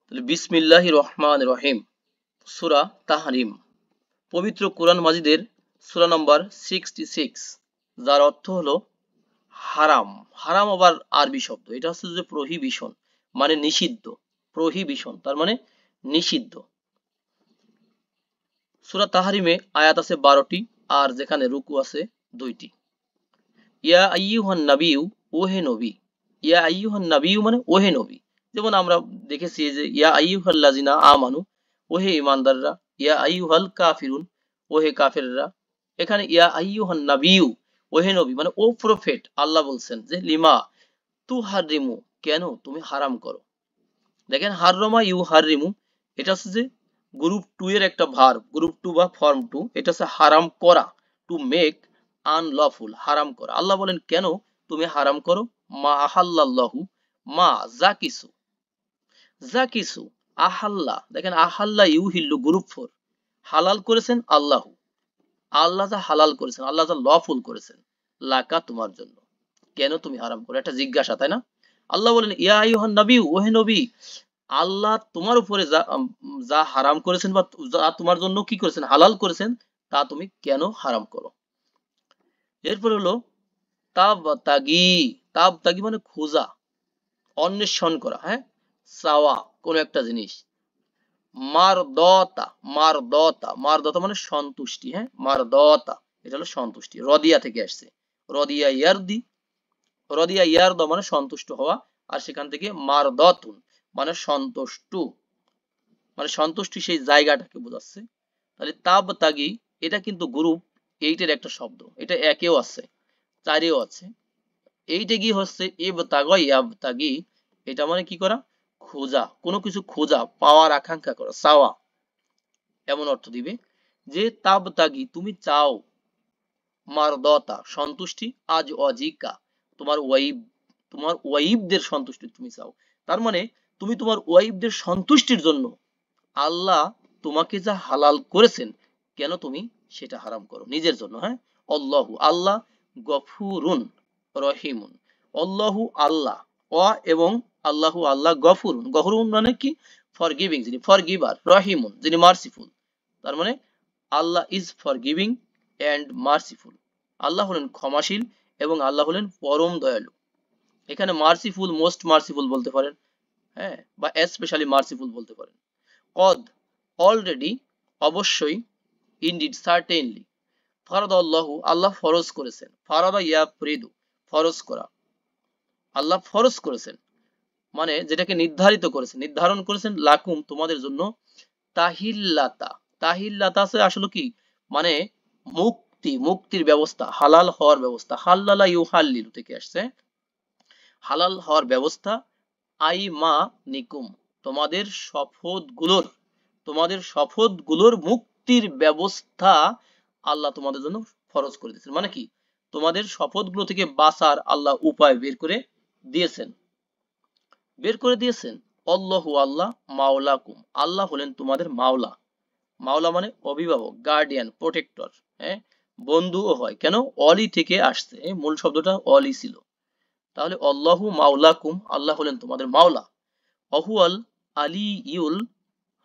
তাহলে বিসমিল্লাহির রহমানির রহিম। সূরা তাহরিম পবিত্র কোরআন মাজিদের সূরা নম্বর 66, যার অর্থ হলো হারাম। হারাম আবার আরবি শব্দ, এটা হচ্ছে যে প্রহিবিশন, মানে নিষিদ্ধ। প্রহিবিশন তার মানে নিষিদ্ধ। সূরা তাহরিমে আয়াত আছে 12টি, আর যেখানে রুকু আছে 2টি। ইয়া আইয়ুহান নাবিয়্যু, ওহে নবী। ইয়া আইয়ুহান নাবিয়্যু মানে ওহে নবী। যেমন আমরা দেখেছি যে ইয়া আইয়ুহাল্লাযিনা আমানু, ওহে ঈমানদাররা। ইয়া আইয়ুহাল কাফিরুন, ওহে কাফেররা। এখানে ইয়া আইয়ুহান নাবিয়্যু, ওহে নবী মানে ও প্রফেট, আল্লাহ বলছেন যে লিমা তুহাররিমু, কেন তুমি হারাম করো। দেখেন হাররমা ইউ হাররিমু, এটা হচ্ছে যে গ্রুপ 2 এর একটা ভার্ব, গ্রুপ 2 বা ফর্ম 2। এটা হচ্ছে হারাম করা, টু মেক আনলফুল, হারাম করা। আল্লাহ বলেন কেন তুমি হারাম করো। মা আহাল্লাল্লাহু, মা যা কিছু, যা কিছু আহাল্লা, দেখেন আহাল্লা ইউহিল্লু গ্রুপ 4, হালাল করেছেন আল্লাহু, আল্লাহ যা হালাল করেছেন, আল্লাহ যা লফুল করেছেন, লাকা তোমার জন্য, কেন তুমি হারাম করো। একটা জিজ্ঞাসা, তাই না? আল্লাহ বলেন ইয়া আইয়ুহান নবী, ওহে নবী, আল্লাহ তোমার উপরে যা যা হারাম করেছেন বা যা তোমার জন্য কি করেছেন, হালাল করেছেন, তা তুমি কেন হারাম করো। এরপর হলো তাব তাগি। তাব তাগি মানে খোঁজা, অন্বেষণ করা, হ্যাঁ, চাওয়া কোন একটা জিনিস। মারদতা, মারদতা, মারদতা মানে সন্তুষ্টি, হ্যাঁ, মারদতা এটা হলো সন্তুষ্টি, রদিয়া থেকে আসছে। রদিয়া ইয়ারদি, রদিয়া ইয়ারদ মানে সন্তুষ্ট হওয়া, আর সেখান থেকে মারদতুন মানে সন্তুষ্ট, মানে সন্তুষ্টি সেই জায়গাটাকে বোঝাচ্ছে। তাহলে তাব তাগি এটা কিন্তু গ্রুপ 8 এর একটা শব্দ, এটা একেও আছে, 4এও আছে। এইটা কি হচ্ছে ইব তাগ ইয়াব তাগি, এটা মানে কি করা, খোঁজা, কোনো কিছু খোঁজা, পাওয়ার আকাঙ্ক্ষা করা, চাওয়া, এমন অর্থ দিবে। যে তাব তাগি তুমি চাও, মারদতা সন্তুষ্টি, আজ অজিকা তোমার ওয়াইব, তোমার ওয়াইবদের সন্তুষ্টি তুমি চাও। তার মানে তুমি তোমার ওয়াইবদের সন্তুষ্টির জন্য আল্লাহ তোমাকে যা হালাল করেছেন, কেন তুমি সেটা হারাম করো নিজের জন্য, হ্যাঁ। আল্লাহু আল্লাহ, গফুরুন রহিমুন, আল্লাহু আল্লাহ, এবং আল্লাহু আল্লাহ, গফুরুন, গফুরুন মানে কি, ফরগিভিং, যিনি ফরগিভার, রহিমুন যিনি মার্সিফুল। তার মানে আল্লাহ ইজ ফরগিভিং এন্ড মার্সিফুল, আল্লাহ হলেন ক্ষমাশীল এবং আল্লাহ হলেন পরম দয়ালু। এখানে মার্সিফুল, মোস্ট মার্সিফুল বলতে পারেন, হ্যাঁ, বা স্পেশালি মার্সিফুল বলতে পারেন। কদ অলরেডি, অবশ্যই, ইনডিড সার্টেনলি, ফারাদাল্লাহু আল্লাহ ফরজ করেছেন, ফারাদা ইয়াফরিদু ফরজ করা, আল্লাহ ফরজ করেছেন মানে যেটাকে নির্ধারিত করেছেন, নির্ধারণ করেছেন, লাকুম তোমাদের জন্য, তাহিল্লাতা, তাহিল্লাতা আছে আসলে কি মানে মুক্তি, মুক্তির ব্যবস্থা, হালাল হওয়ার ব্যবস্থা, হাল্লালা ইউহাল্লিলু থেকে আসছে, হালাল হওয়ার ব্যবস্থা। আই মা নিকুম তোমাদের শপথ গুলোর, তোমাদের শপথ গুলোর মুক্তির ব্যবস্থা আল্লাহ তোমাদের জন্য ফরজ করে দিয়েছেন। মানে কি, তোমাদের শপথ গুলো থেকে বাঁচার আল্লাহ উপায় বের করে দিয়েছেন, বের করে দিয়েছেন। অল্লাহু আল্লাহ, মাওলাকুম আল্লাহ হলেন তোমাদের মাওলা, মাওলা মানে অভিভাবক, গার্ডিয়ান, প্রোটেক্টর, হ্যাঁ, বন্ধুও হয়। কেন, অলি থেকে আসছে, মূল শব্দটা অলি ছিল। তাহলে অল্লাহু মাওলাকুম আল্লাহ হলেন তোমাদের মাওলা। অহুয়াল আলী ইউল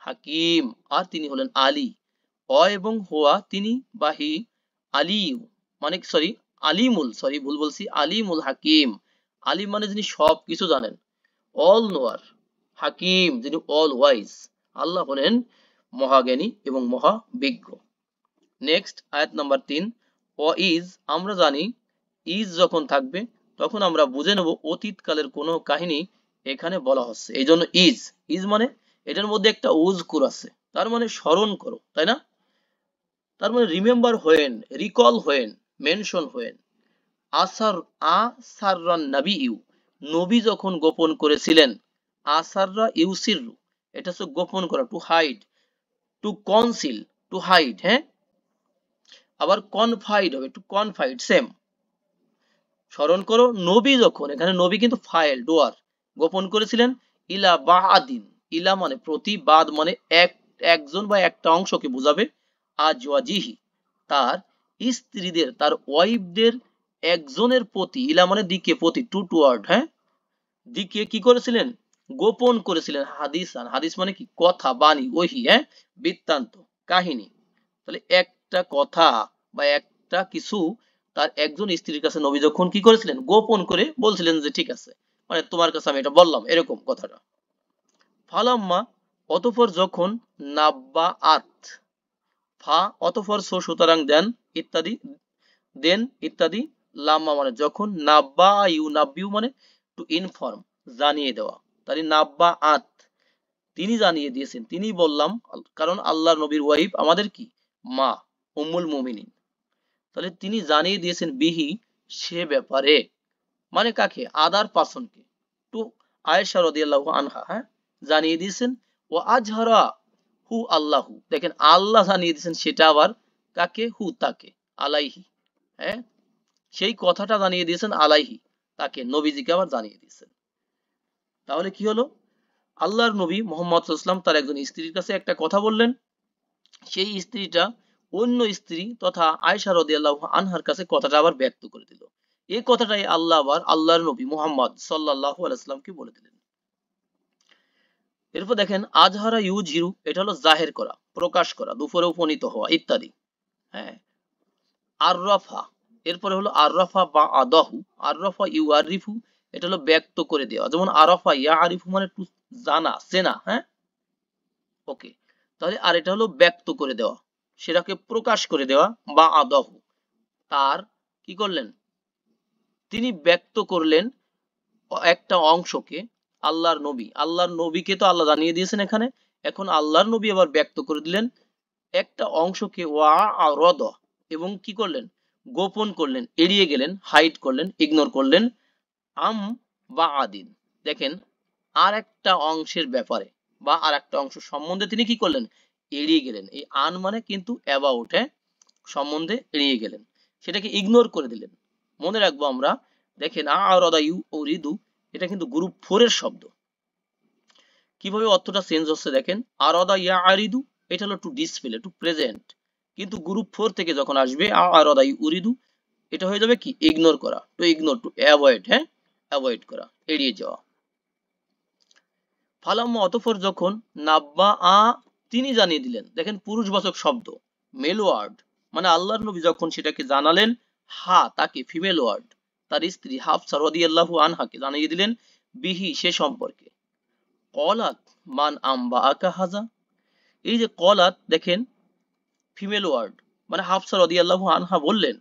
হাকিম, আর তিনি হলেন আলী। এবং হোয়া তিনি, বাহি আলিউ মানে সরি আলিমুল, সরি ভুল বলছি, আলিমুল হাকিম, আলিম মানে যিনি সব কিছু জানেন, অল নোয়ার, হাকিম যিনি অল ওয়াইজ, আল্লাহ হলেন মহাজ্ঞানী এবং মহাবিজ্ঞ। নেক্সট আয়াত নাম্বার 3, ও ইজ আমরা জানি, ইজ যখন থাকবে তখন আমরা বুঝে নেব অতীতকালের কোনো কাহিনী এখানে বলা হচ্ছে, এই জন্য ইজ, ইজ মানে এটার মধ্যে একটা উজকুর আছে, তার মানে স্মরণ করো, তাই না? তার মানে remember when, recall when, mention when. আসার, আসাররান নবী ইউ, নবী যখন গোপন করেছিলেন, আসাররা ইউসিরু এটা হচ্ছে গোপন করা, to hide, to conceal, to hide, হ্যাঁ। আবার কনফাইড হবে, টু কনফাইড, সেম। স্মরণ করো নবী যখন, এখানে নবী কিন্তু ফাইল ডোয়ার, গোপন করেছিলেন, ইলা বাহাদিন, ইলা মানে প্রতি, বাদ মানে এক, একজন বা একটা অংশকে বোঝাবে, আজওয়াজিহি তার স্ত্রীদের, তার ওয়াইফদের একজনের প্রতি, ইলা মানে দিকে, প্রতি, টু টুয়ার্ড, হ্যাঁ, দিকে কি করেছিলেন, গোপন করেছিলেন হাদিসান, হাদিস মানে কি কথা, বাণী, ওহি, হ্যাঁ, বৃত্তান্ত, কাহিনী। তাহলে একটা কথা বা একটা কিছু তার একজন স্ত্রীর কাছে নবী যখন কি করেছিলেন, গোপন করে বলছিলেন যে ঠিক আছে, মানে তোমার কাছে আমি এটা বললাম, এরকম কথাটা। ফালাম্মা, অতঃপর যখন, নাব্বাআত, ফা অতঃপর সো সুতরাং দেন, ইত্যাদি, দেন ইত্যাদি, লাম্মা মানে যখন, নাব্বা ইউ নাব্বিউ মানে টু ইনফর্ম, জানিয়ে দেওয়া। তাহলে নাব্বা আত, তিনি জানিয়ে দিয়েছেন, তিনি বললাম, কারণ আল্লাহর নবীর ওয়াইফ আমাদের কি মা, উম্মুল মুমিনিন। তাহলে তিনি জানিয়ে দিয়েছেন বিহি, সে ব্যাপারে, মানে কাকে, আদার পার্সনকে, টু আয়েশা রাদিয়াল্লাহু আনহা, হ্যাঁ, জানিয়ে দিয়েছেন। ও আজহারা হু আল্লাহু, দেখেন আল্লাহ জানিয়ে দিয়েছেন, সেটা আবার কাকে, হু তাকে, আলাইহি, হ্যাঁ, সেই কথাটা জানিয়ে দিয়েছেন আলাইহি, তাকে নবীজিকে আবার জানিয়ে দিয়েছেন। তাহলে কি হলো, আল্লাহর নবী মোহাম্মদ সাল্লাল্লাহু আলাইহি ওয়াসাল্লাম তার একজন স্ত্রীর কাছে একটা কথা বললেন, সেই স্ত্রীটা অন্য স্ত্রী তথা আয়েশা রাদিয়াল্লাহু আনহার কাছে কথাটা আবার ব্যক্ত করে দিল। এই কথাটাই আল্লাহ আবার আল্লাহর নবী মুহাম্মদ সাল্লাল্লাহু আলাইহি ওয়াসাল্লামকে বলে দিলেন। এরপর দেখেন আজহারা ইউজহিরু, এটা হলো জাহের করা, প্রকাশ করা, দুপুরে উপনীত হওয়া ইত্যাদি, হ্যাঁ। আররাফা, এরপরে হলো আররাফা বা আদাহু, আররাফা ইউআরিফু, এটা হলো ব্যক্ত করে দেওয়া, যেমন আরাফা ইয়া আরিফু মানে একটু জানা চেনা, হ্যাঁ, ওকে। তাহলে আর এটা হলো ব্যক্ত করে দেওয়া, সেটাকে প্রকাশ করে দেওয়া, বা আদাহু, তার কি করলেন, তিনি ব্যক্ত করলেন একটা অংশকে, আল্লাহর নবীকে তো আল্লাহ জানিয়ে দিয়েছেন এখানে, এখন আল্লাহর নবী আবার ব্যক্ত করে দিলেন একটা অংশকে, ওয়া আরদ, এবং কি করলেন, গোপন করলেন, এড়িয়ে গেলেন, হাইড করলেন, ইগনোর করলেন, আম বা আদিন, দেখেন আর একটা অংশের ব্যাপারে বা আর একটা অংশ সম্বন্ধে তিনি কি করলেন, এড়িয়ে গেলেন। এই আন মানে কিন্তু অ্যাবাউট, হ্যাঁ, সম্বন্ধে এড়িয়ে গেলেন, সেটাকে ইগনোর করে দিলেন। মনে রাখবো আমরা, দেখেন আরদা ইউ উরিদু, এটা কিন্তু গ্রুপ 4 এর শব্দ। কিভাবে অর্থটা চেঞ্জ হচ্ছে দেখেন, আরদা ইয়া আরিদু, এটা হলো টু ডিসপ্লে, টু প্রেজেন্ট, কিন্তু গ্রুপ 4 থেকে যখন আসবে আরদা ইউ উরিদু, এটা হয়ে যাবে কি ইগনোর করা, টু ইগনোর, টু অ্যাভয়েড, হ্যাঁ, অ্যাভয়েড করা, এড়িয়ে যাওয়া। ফালাম্মা, অতঃপর যখন, নাব্বা আ, তিনি জানিয়ে দিলেন, দেখেন পুরুষবাচক শব্দ, মেল ওয়ার্ড, মানে আল্লাহর নবী যখন সেটাকে জানালেন, হা তাকে, ফিমেল ওয়ার্ড, তার স্ত্রী হাফসা রাদিয়াল্লাহু আনহাকে জানিয়ে দিলেন, বিহি সে সম্পর্কে। কলাত মান আম্বা আকা হাজা, এই যে কলাত, দেখেন ফিমেল ওয়ার্ড, মানে হাফসা রাদিয়াল্লাহু আনহা বললেন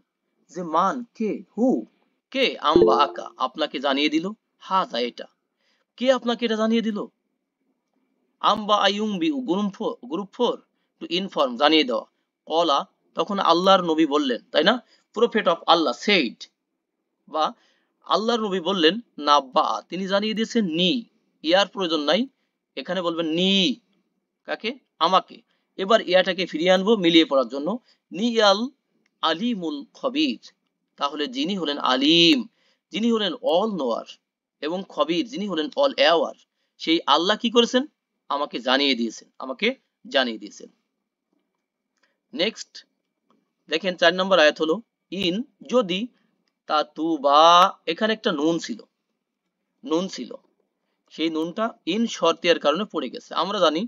যে মান কে, হু কে, আম্বা আকা আপনাকে জানিয়ে দিল, হাজা এটা, কে আপনাকে এটা জানিয়ে দিল, আম্বা আইউং বিউ গ্রুপ 4, টু ইনফর্ম, জানিয়ে দেওয়া। কলা, তখন আল্লাহর নবী বললেন, তাই না, প্রফেট অফ আল্লাহ সেইড, বা আল্লাহর নবী বললেন, নাব্বা, তিনি জানিয়ে দিয়েছেন, নি, ইয়ার প্রয়োজন নাই, এখানে বলবেন নি, কাকে, আমাকে। এবার ইয়াটাকে ফিরিয়ে আনবো মিলিয়ে পড়ার জন্য, নিয়াল আলিমুল খবির, তাহলে যিনি হলেন আলিম, যিনি হলেন অল নোয়ার, এবং খবির, যিনি হলেন অল অ্যাওয়ার, সেই আল্লাহ কি করেছেন, আমাকে জানিয়ে দিয়েছেন, আমাকে জানিয়ে দিয়েছেন। নেক্সট দেখেন 4 নম্বর আয়াত হলো, ইন, যদি, তাতুবা, এখানে একটা নুন ছিল, সেই নুনটা ইন শর্তিয়ার কারণে পড়ে গেছে। আমরা জানি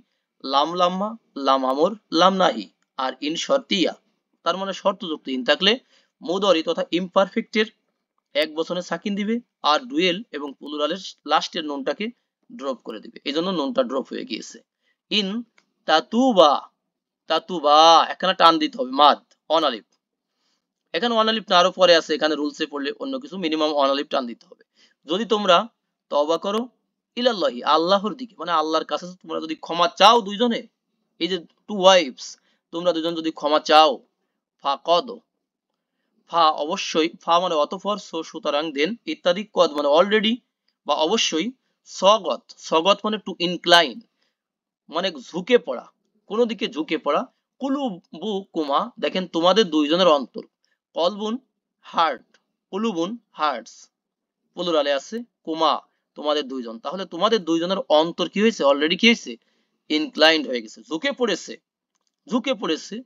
লাম লাম্মা, লাম আমর, লাম নাহি, আর ইন শর্তিয়া, তার মানে শর্তযুক্ত ইন থাকলে মুদরি তথা ইমপারফেক্টের এক বচনে সাকিন দিবে, আর ডুয়েল এবং প্লুরালের লাস্টের নুনটাকে ড্রপ করে দিবে, এই জন্য নুনটা ড্রপ হয়ে গিয়েছে। ইন তাতুবা, তাতুবা এখানে টান দিতে হবে, মাদ, অনালিপ, এখানে অনালিপ না আরো পরে আছে, এখানে রুলসে পড়লে অন্য কিছু, মিনিমাম অনালিপ টান দিতে হবে। যদি তোমরা তওবা করো, ইলাল্লাহি, আল্লাহর দিকে, মানে আল্লাহর কাছে তোমরা যদি ক্ষমা চাও দুইজনে, এই যে টু ওয়াইফস, তোমরা দুজন যদি ক্ষমা চাও, ফাকদ, ফা অবশ্যই, ফা মানে অতঃপর, সো সুতরাং, দেন ইত্যাদি, কদ মানে অলরেডি বা অবশ্যই, সগত, সগত মানে টু ইনক্লাইন, মানে ঝুঁকে পড়া, কোন দিকে ঝুঁকে পড়া, কুলুবু কুমা, দেখেন তোমাদের দুইজনের অন্তর, কলবুন হার্ট, কুলুবুন হার্টস, প্লুরালে আছে, কুমা তোমাদের দুইজন, তাহলে তোমাদের দুইজনের অন্তর কি হয়েছে, অলরেডি কি হয়েছে, ইনক্লাইন্ড হয়ে গেছে, ঝুঁকে পড়েছে।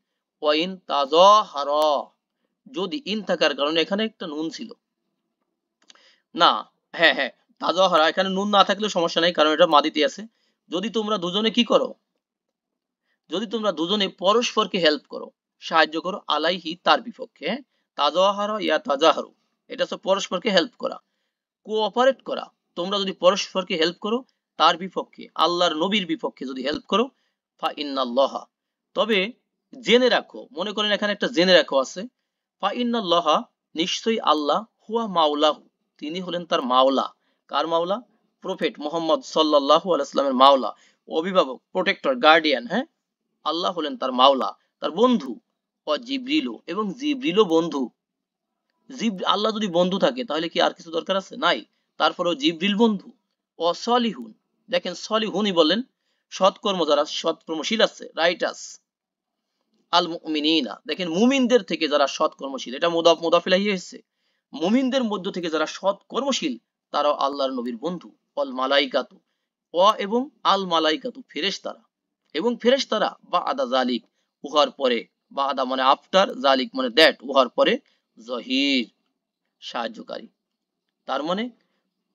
ওয়াইন তাজাহারা, যদি ইন থাকার কারণে এখানে একটা নুন ছিল না, হ্যাঁ হ্যাঁ, তাজাহারা, এখানে নুন না থাকলে সমস্যা নাই, কারণ এটা মাদিতে আছে। যদি তোমরা দুজনে কি করো, যদি তোমরা দুজনে পরস্পরকে হেল্প করো, সাহায্য করো, আলাইহি তার বিপক্ষে, তাজাহারা ইয়া তাজাহারু, এটা হচ্ছে পরস্পরকে হেল্প করা, কোঅপারেট করা। তোমরা যদি পরস্পরকে হেল্প করো তার বিপক্ষে, আল্লাহর নবীর বিপক্ষে যদি হেল্প করো, ফা ইন্নাল্লাহা, তবে জেনে রাখো, মনে করেন এখানে একটা জেনে রাখো আছে, ফা ইন্নাল্লাহা, নিশ্চয়ই আল্লাহ, হুয়া মাওলাহু, তিনি হলেন তার মাওলা। কার মাওলা? প্রফেট মুহাম্মদ সাল্লাল্লাহু আলাইহি সাল্লামের মাওলা, অভিভাবক, প্রোটেক্টর, গার্ডিয়ান। হ্যাঁ, আল্লাহ হলেন তার মাওলা, তার বন্ধু। ও জিবরিলও, এবং জিবরিলও বন্ধু। আল্লাহ যদি বন্ধু থাকে তাহলে কি আর কিছু দরকার আছে? নাই। তারপরেও জিবরিল বন্ধু। অসলিহুন, দেখেন সলিহুনই বলেন, সৎকর্ম যারা সৎকর্মশীল আছে, রাইটাস। আল মুমিনিনা, দেখেন মুমিনদের থেকে যারা সৎকর্মশীল, এটা মুদাফ ইলাইহি হয়েছে, মুমিনদের মধ্য থেকে যারা সৎকর্মশীল তারাও আল্লাহর নবীর বন্ধু। অল মালাইকাতু, এবং আল মালাইকাতু, ফেরেশতারা, এবং ফেরেশতারা, বা আদা জালিক, উহার পরে, বা আদা মানে আফটার, জালিক মানে দ্যাট, উহার পরে, জহির, সাহায্যকারী। তার মানে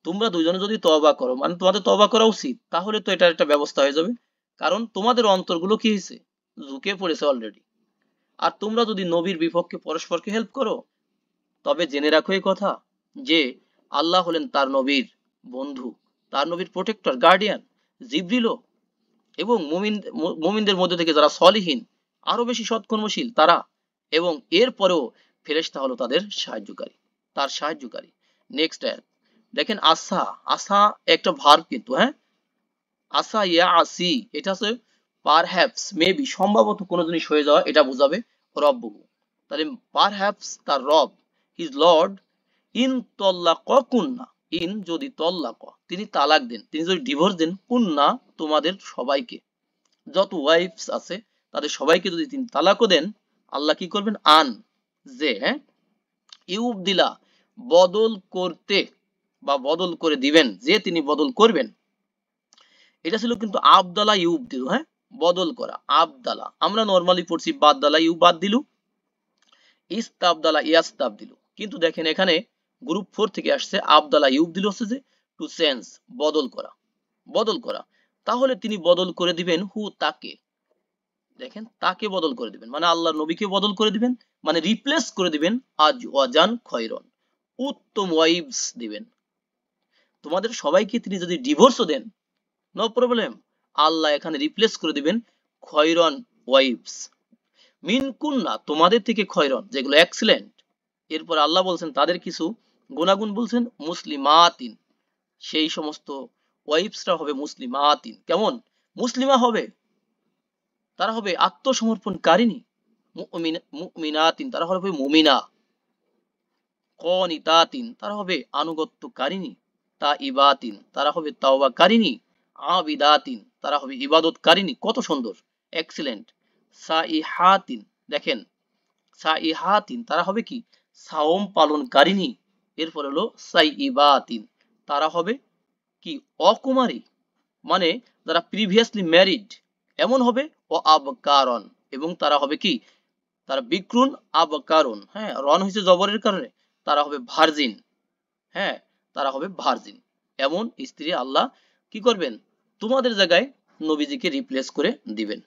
তোমরা দুজনে যদি তওবা করো, মানে তোমাদের তওবা করা উচিত, তাহলে তো এটার একটা ব্যবস্থা হয়ে যাবে, কারণ তোমাদের অন্তরগুলো কি হয়েছে, ঝুঁকে পড়েছে অলরেডি। আর তোমরা যদি নবীর বিপক্ষে পরস্পরকে হেল্প করো, তবে জেনে রাখো এই কথা যে আল্লাহ হলেন তার নবীর বন্ধু, তার নবীর প্রোটেক্টর, গার্ডিয়ান, জিবরিলও, এবং মুমিনদের মধ্যে থেকে যারা সলিহীন, আরো বেশি সৎকর্মশীল তারা, এবং এর পরেও ফেরেশতা হলো তাদের সাহায্যকারী, তার সাহায্যকারী। নেক্সট আয়াত দেখেন, আসা, আসা একটা ভার্ব কিন্তু, হ্যাঁ, আসা ইয়া আসি, এটা হচ্ছে পারহ্যাপস, মেবি, সম্ভবত কোনো জিনিস হয়ে যাওয়া, এটা বোঝাবে রব্বহু। তাহলে পারহ্যাপস তার রব, হিজ লর্ড, ইন তল্লাকুন্না, ইন যদি তল্লাক, তিনি তালাক দেন, তিনি যদি ডিভোর্স দেন, কুন্না তোমাদের সবাইকে, যত ওয়াইফস আছে তাদের সবাইকে যদি তিনি তালাকও দেন, আল্লাহ কি করবেন? আন, যে, হ্যাঁ, ইউবদিলা, বদল করতে, বা বদল করে দিবেন, যে তিনি বদল করবেন। এটা ছিল কিন্তু আবদালা ইউবদিলু, হ্যাঁ, বদল করা, আবদালা। আমরা নরমালি পড়ছি বাদদালা, ইউ বাদ দিলু, ইস্তাবদালা ইয়াস্তাব দিলু, কিন্তু দেখেন এখানে গ্রুপ 4 থেকে আসছে আবদালা ইউবদিলু, হচ্ছে যে টু চেঞ্জ, বদল করা, বদল করা। তাহলে তিনি বদল করে দিবেন হু, তাকে, দেখেন তাকে বদল করে দিবেন, মানে আল্লাহর নবীকে বদল করে দিবেন, মানে রিপ্লেস করে দিবেন, আজ ওয়াজান খয়রন, উত্তম ওয়াইবস দিবেন। তোমাদের সবাইকে তিনি যদি ডিভোর্সও দেন, নো প্রবলেম, আল্লাহ এখানে রিপ্লেস করে দিবেন খয়রন ওয়াইবস, মিন কুন্না, তোমাদের থেকে খয়রন, যেগুলো এক্সিলেন্ট। এরপর আল্লাহ বলছেন তাদের কিছু গুণাগুণ বলছেন, মুসলিমাতিন, সেই সমস্ত ওয়াইফসরা হবে মুসলিমাতিন, কেমন? মুসলিমা হবে, তারা হবে আত্মসমর্পণকারিণী, মুমিনাতিন, তারা হবে মুমিনা, কনিতাতিন, তারা হবে আনুগত্যকারিণী, তাইবাতিন, তারা হবে তাওবাকারিণী, আবিদাতিন, তারা হবে ইবাদতকারিণী। কত সুন্দর, এক্সিলেন্ট। সাইহাতিন, দেখেন সাইহাতিন, তারা হবে কি? সাওম পালনকারিণী। এরপর হলো সাইবাতিন, তারা হবে কি? অকুমারী, মানে যারা প্রিভিয়াসলি ম্যারিড, এমন হবে। ও আবকারন, এবং তারা হবে কি? তারা বিক্রুন, আবকারন, হ্যাঁ, রন হয়েছে জবরের কারণে, তারা হবে ভার্জিন, হ্যাঁ, তারা হবে ভার্জিন। এমন স্ত্রী আল্লাহ কি করবেন? তোমাদের জায়গায় নবীজিকে রিপ্লেস করে দিবেন।